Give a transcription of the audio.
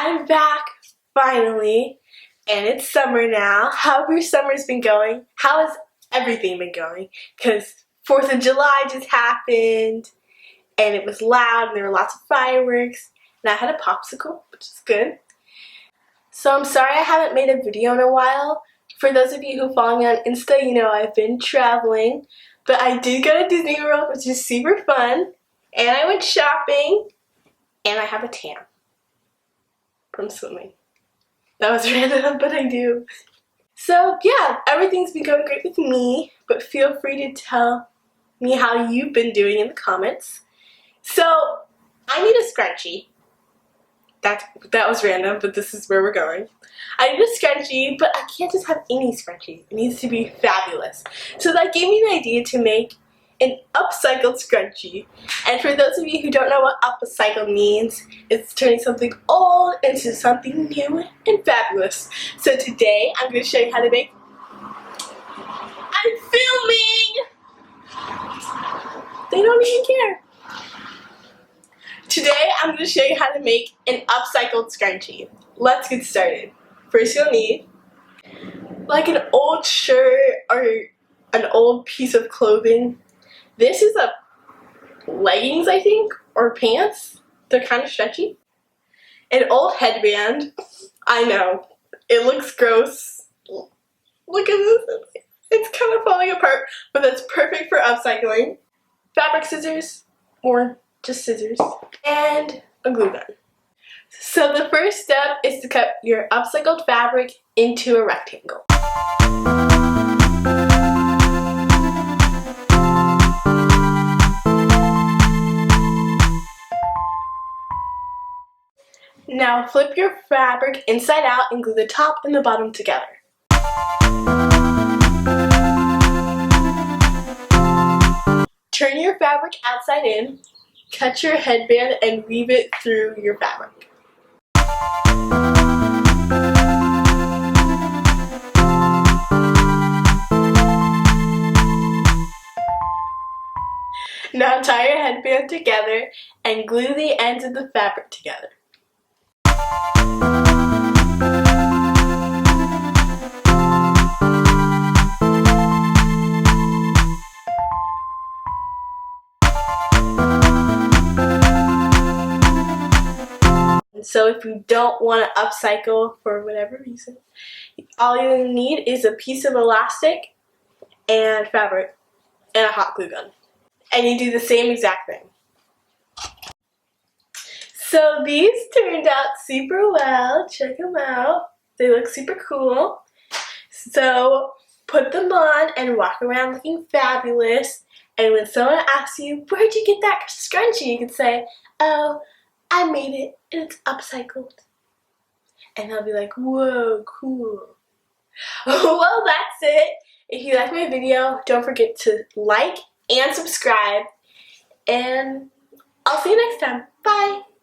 I'm back, finally, and it's summer now. How have your summers been going? How has everything been going? Because 4th of July just happened, and it was loud, and there were lots of fireworks, and I had a popsicle, which is good. So I'm sorry I haven't made a video in a while. For those of you who follow me on Insta, you know I've been traveling, but I did go to Disney World, which is super fun, and I went shopping, and I have a tan from swimming. That was random, but I do. So yeah, everything's been going great with me, but feel free to tell me how you've been doing in the comments. So I need a scrunchie. That was random, but this is where we're going. I need a scrunchie, but I can't just have any scrunchie. It needs to be fabulous. So that gave me the idea to make an upcycled scrunchie. And for those of you who don't know what upcycled means, it's turning something old into something new and fabulous. So today I'm going to show you how to make. I'm filming! They don't even care. Today I'm going to show you how to make an upcycled scrunchie. Let's get started. First you'll need like an old shirt or an old piece of clothing. This is a leggings, I think, or pants. They're kind of stretchy. An old headband. I know, it looks gross. Look at this. It's kind of falling apart, but that's perfect for upcycling. Fabric scissors, or just scissors, and a glue gun. So the first step is to cut your upcycled fabric into a rectangle. Now flip your fabric inside out and glue the top and the bottom together. Turn your fabric outside in, cut your headband and weave it through your fabric. Now tie your headband together and glue the ends of the fabric together. So if you don't want to upcycle for whatever reason, all you need is a piece of elastic and fabric and a hot glue gun. And you do the same exact thing. So these turned out super well. Check them out. They look super cool. So put them on and walk around looking fabulous. And when someone asks you, where'd you get that scrunchie? You can say, oh, I made it and it's upcycled. And they'll be like, whoa, cool. Well, that's it. If you like my video, don't forget to like and subscribe. And I'll see you next time. Bye.